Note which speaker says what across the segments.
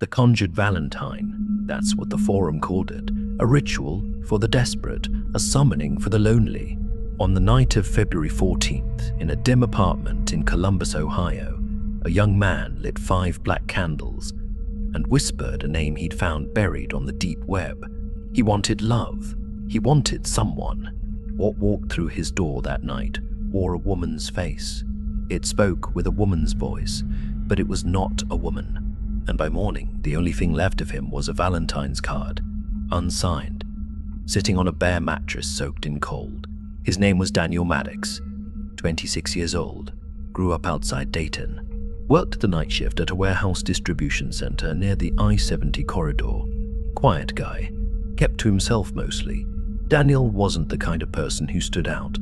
Speaker 1: The Conjured Valentine, that's what the forum called it, a ritual for the desperate, a summoning for the lonely. On the night of February 14th, in a dim apartment in Columbus, Ohio, a young man lit 5 black candles and whispered a name he'd found buried on the deep web. He wanted love. He wanted someone. What walked through his door that night wore a woman's face. It spoke with a woman's voice, but it was not a woman. And by morning, the only thing left of him was a Valentine's card, unsigned, sitting on a bare mattress soaked in cold. His name was Daniel Maddox, 26 years old, grew up outside Dayton, worked the night shift at a warehouse distribution center near the I-70 corridor. Quiet guy, kept to himself mostly. Daniel wasn't the kind of person who stood out.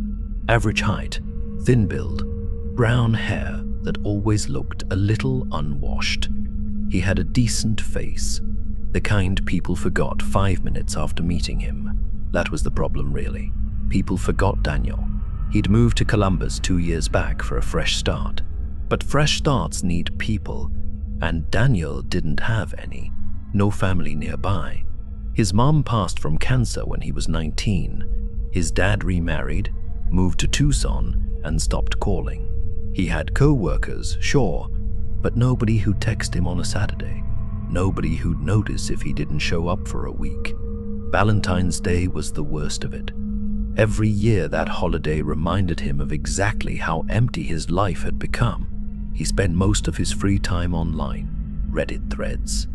Speaker 1: Average height, thin build, brown hair that always looked a little unwashed. He had a decent face, the kind people forgot 5 minutes after meeting him. That was the problem, really. People forgot Daniel. He'd moved to Columbus 2 years back for a fresh start. But fresh starts need people, and Daniel didn't have any. No family nearby. His mom passed from cancer when he was 19. His dad remarried, moved to Tucson, and stopped calling. He had co-workers, sure, but nobody who'd text him on a Saturday. Nobody who'd notice if he didn't show up for a week. Valentine's Day was the worst of it. Every year that holiday reminded him of exactly how empty his life had become. He spent most of his free time online, Reddit threads,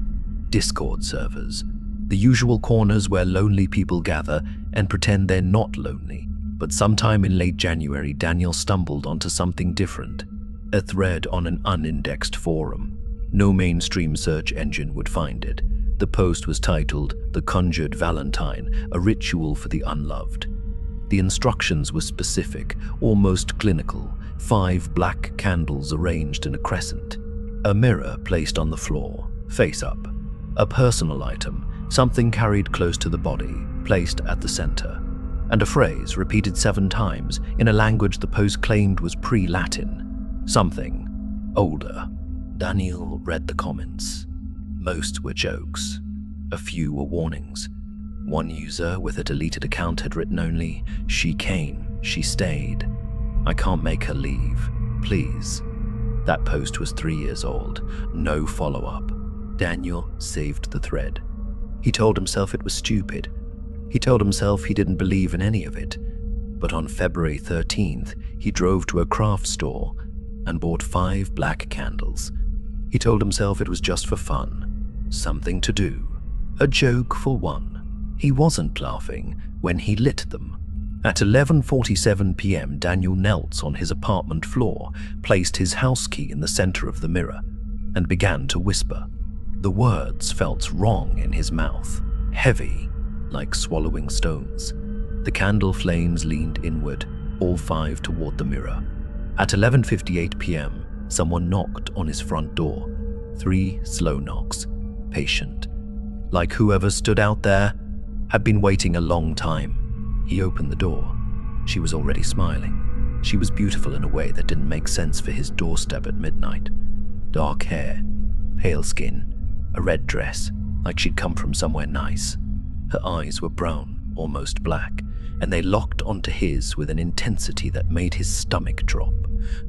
Speaker 1: Discord servers, the usual corners where lonely people gather and pretend they're not lonely. But sometime in late January, Daniel stumbled onto something different. A thread on an unindexed forum. No mainstream search engine would find it. The post was titled "The Conjured Valentine, a Ritual for the Unloved." The instructions were specific, almost clinical. 5 black candles arranged in a crescent. A mirror placed on the floor, face up. A personal item, something carried close to the body, placed at the center. And a phrase repeated 7 times in a language the post claimed was pre-Latin. Something older. Daniel read the comments. Most were jokes. A few were warnings. One user with a deleted account had written only, "She came, she stayed. I can't make her leave. Please." That post was 3 years old. No follow-up. Daniel saved the thread. He told himself it was stupid. He told himself he didn't believe in any of it. But on February 13th, he drove to a craft store and bought 5 black candles. He told himself it was just for fun, something to do, a joke for one. He wasn't laughing when he lit them. At 11:47 p.m., Daniel knelt on his apartment floor, placed his house key in the center of the mirror, and began to whisper. The words felt wrong in his mouth, heavy, like swallowing stones. The candle flames leaned inward, all 5 toward the mirror. At 11:58 p.m., someone knocked on his front door. 3 slow knocks, patient. Like whoever stood out there had been waiting a long time. He opened the door. She was already smiling. She was beautiful in a way that didn't make sense for his doorstep at midnight. Dark hair, pale skin, a red dress, like she'd come from somewhere nice. Her eyes were brown, almost black, and they locked onto his with an intensity that made his stomach drop.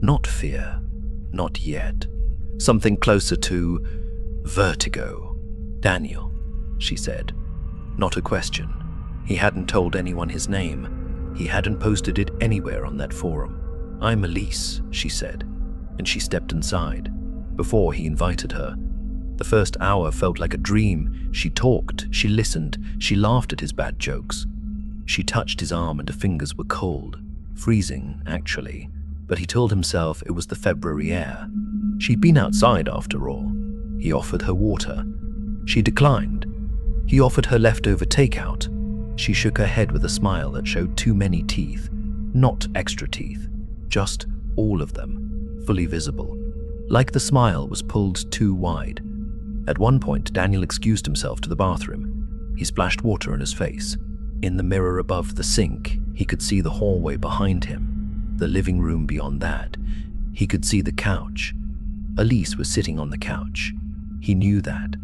Speaker 1: Not fear, not yet. Something closer to vertigo. "Daniel," she said. Not a question. He hadn't told anyone his name. He hadn't posted it anywhere on that forum. "I'm Elise," she said, and she stepped inside. Before he invited her, the first hour felt like a dream. She talked, she listened, she laughed at his bad jokes. She touched his arm and her fingers were cold, freezing, actually, but he told himself it was the February air. She'd been outside after all. He offered her water. She declined. He offered her leftover takeout. She shook her head with a smile that showed too many teeth. Not extra teeth, just all of them, fully visible. Like the smile was pulled too wide. At one point, Daniel excused himself to the bathroom. He splashed water on his face. In the mirror above the sink, he could see the hallway behind him, the living room beyond that. He could see the couch. Elise was sitting on the couch. He knew that.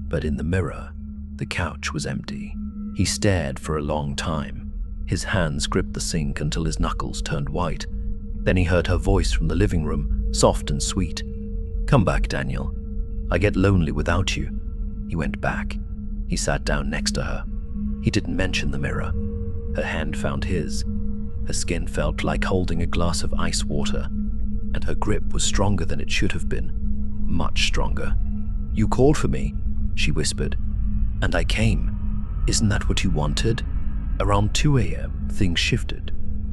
Speaker 1: But in the mirror, the couch was empty. He stared for a long time. His hands gripped the sink until his knuckles turned white. Then he heard her voice from the living room, soft and sweet. "Come back, Daniel. I get lonely without you." He went back. He sat down next to her. He didn't mention the mirror. Her hand found his. Her skin felt like holding a glass of ice water, and her grip was stronger than it should have been. Much stronger. "You called for me," she whispered, "and I came. Isn't that what you wanted?" Around 2 a.m., things shifted.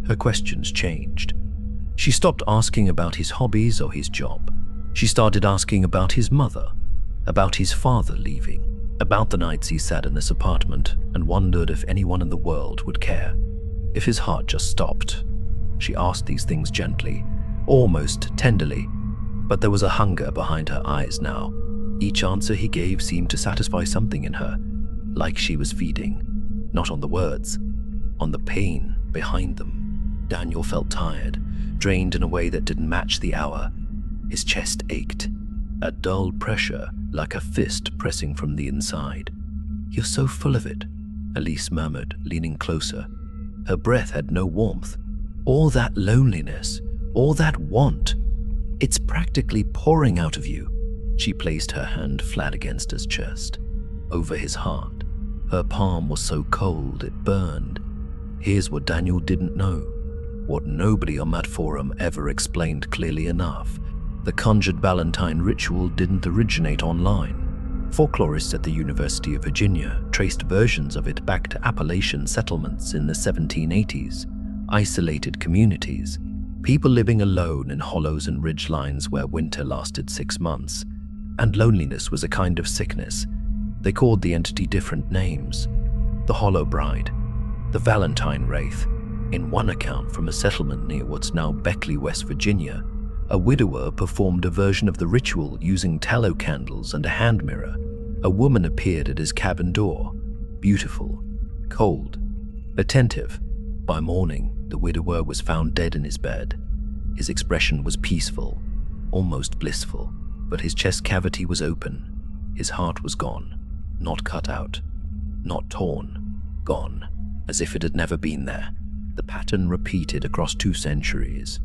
Speaker 1: Her questions changed. She stopped asking about his hobbies or his job. She started asking about his mother, about his father leaving, about the nights he sat in this apartment and wondered if anyone in the world would care, if his heart just stopped. She asked these things gently, almost tenderly, but there was a hunger behind her eyes now. Each answer he gave seemed to satisfy something in her, like she was feeding, not on the words, on the pain behind them. Daniel felt tired, drained in a way that didn't match the hour. His chest ached, a dull pressure like a fist pressing from the inside. "You're so full of it," Elise murmured, leaning closer. Her breath had no warmth. "All that loneliness, all that want, it's practically pouring out of you." She placed her hand flat against his chest, over his heart. Her palm was so cold it burned. Here's what Daniel didn't know, what nobody on that forum ever explained clearly enough. The Conjured Valentine ritual didn't originate online. Folklorists at the University of Virginia traced versions of it back to Appalachian settlements in the 1780s, isolated communities, people living alone in hollows and ridgelines where winter lasted 6 months. And loneliness was a kind of sickness. They called the entity different names. The Hollow Bride, the Valentine Wraith. In one account from a settlement near what's now Beckley, West Virginia, a widower performed a version of the ritual using tallow candles and a hand mirror. A woman appeared at his cabin door, beautiful, cold, attentive. By morning, the widower was found dead in his bed. His expression was peaceful, almost blissful, but his chest cavity was open. His heart was gone, not cut out, not torn, gone, as if it had never been there. The pattern repeated across 2 centuries,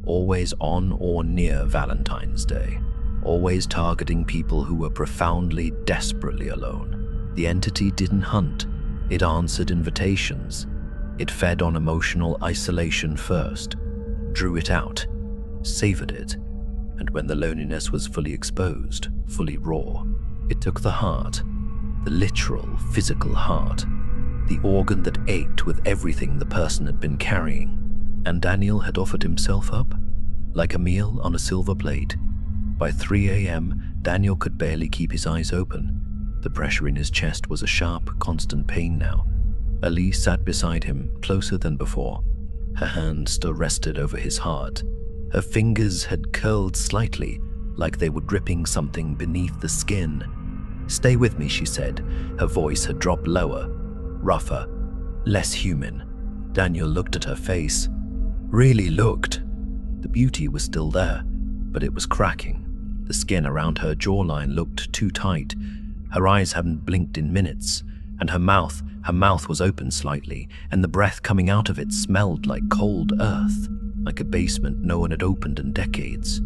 Speaker 1: always on or near Valentine's Day, always targeting people who were profoundly, desperately alone. The entity didn't hunt, it answered invitations. It fed on emotional isolation first, drew it out, savored it, and when the loneliness was fully exposed, fully raw, it took the heart, the literal, physical heart, the organ that ached with everything the person had been carrying, and Daniel had offered himself up, like a meal on a silver plate. By 3 a.m., Daniel could barely keep his eyes open. The pressure in his chest was a sharp, constant pain now. Elise sat beside him, closer than before. Her hand still rested over his heart. Her fingers had curled slightly, like they were gripping something beneath the skin. "Stay with me," she said. Her voice had dropped lower, rougher, less human. Daniel looked at her face. Really looked. The beauty was still there, but it was cracking. The skin around her jawline looked too tight. Her eyes hadn't blinked in minutes, and her mouth was open slightly, and the breath coming out of it smelled like cold earth, like a basement no one had opened in decades.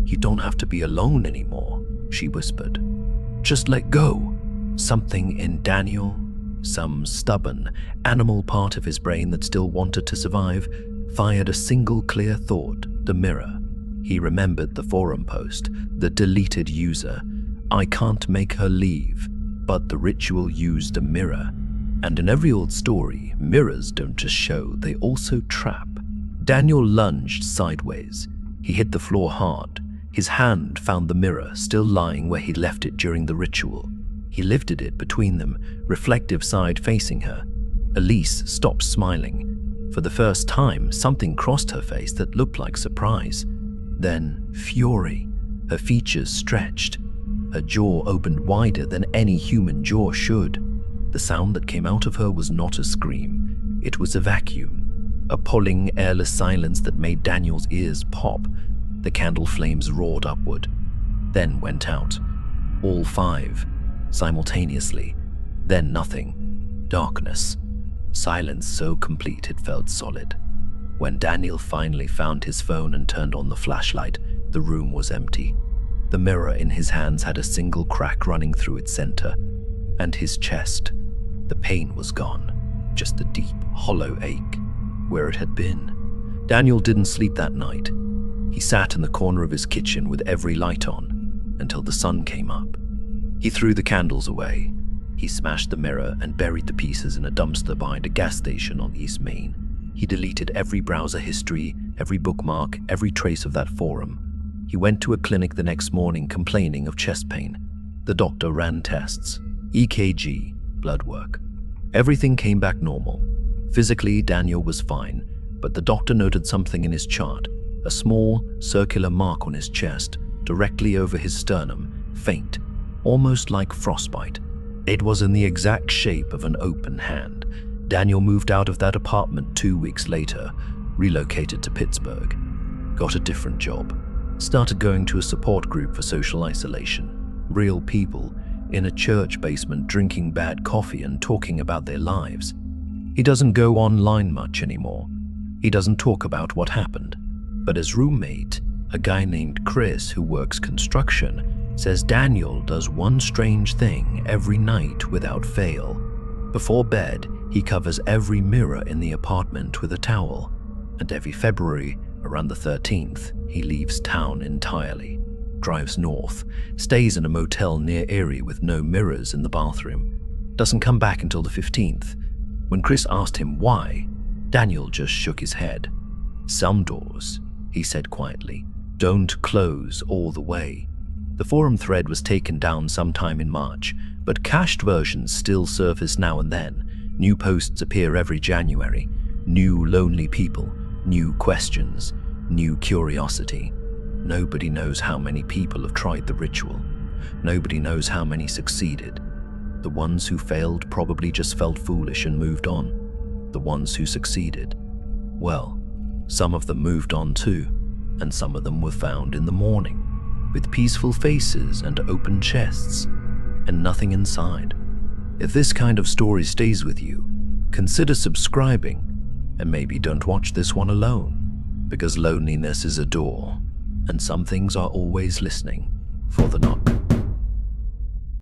Speaker 1: "You don't have to be alone anymore," she whispered. "Just let go." Something in Daniel, some stubborn, animal part of his brain that still wanted to survive, fired a single clear thought: the mirror. He remembered the forum post, the deleted user. "I can't make her leave," but the ritual used a mirror. And in every old story, mirrors don't just show, they also trap. Daniel lunged sideways. He hit the floor hard. His hand found the mirror, still lying where he'd left it during the ritual. He lifted it between them, reflective side facing her. Elise stopped smiling. For the first time, something crossed her face that looked like surprise. Then fury. Her features stretched. Her jaw opened wider than any human jaw should. The sound that came out of her was not a scream. It was a vacuum. A pulling, airless silence that made Daniel's ears pop. The candle flames roared upward, then went out. All 5. simultaneously. Then nothing. Darkness. Silence so complete it felt solid. When Daniel finally found his phone and turned on the flashlight, the room was empty. The mirror in his hands had a single crack running through its center, and his chest. The pain was gone, just a deep, hollow ache where it had been. Daniel didn't sleep that night. He sat in the corner of his kitchen with every light on until the sun came up. He threw the candles away. He smashed the mirror and buried the pieces in a dumpster behind a gas station on East Main. He deleted every browser history, every bookmark, every trace of that forum. He went to a clinic the next morning complaining of chest pain. The doctor ran tests, EKG, blood work. Everything came back normal. Physically, Daniel was fine, but the doctor noted something in his chart, a small, circular mark on his chest, directly over his sternum, faint, almost like frostbite. It was in the exact shape of an open hand. Daniel moved out of that apartment 2 weeks later, relocated to Pittsburgh, got a different job, started going to a support group for social isolation. Real people in a church basement drinking bad coffee and talking about their lives. He doesn't go online much anymore. He doesn't talk about what happened. But his roommate, a guy named Chris who works construction, says Daniel does one strange thing every night without fail. Before bed, he covers every mirror in the apartment with a towel, and every February, around the 13th, he leaves town entirely, drives north, stays in a motel near Erie with no mirrors in the bathroom, doesn't come back until the 15th. When Chris asked him why, Daniel just shook his head. "Some doors," he said quietly, "don't close all the way." The forum thread was taken down sometime in March, but cached versions still surface now and then. New posts appear every January. New lonely people, new questions, new curiosity. Nobody knows how many people have tried the ritual. Nobody knows how many succeeded. The ones who failed probably just felt foolish and moved on. The ones who succeeded, well, some of them moved on too, and some of them were found in the morning, with peaceful faces and open chests, and nothing inside. If this kind of story stays with you, consider subscribing, and maybe don't watch this one alone, because loneliness is a door, and some things are always listening for the knock.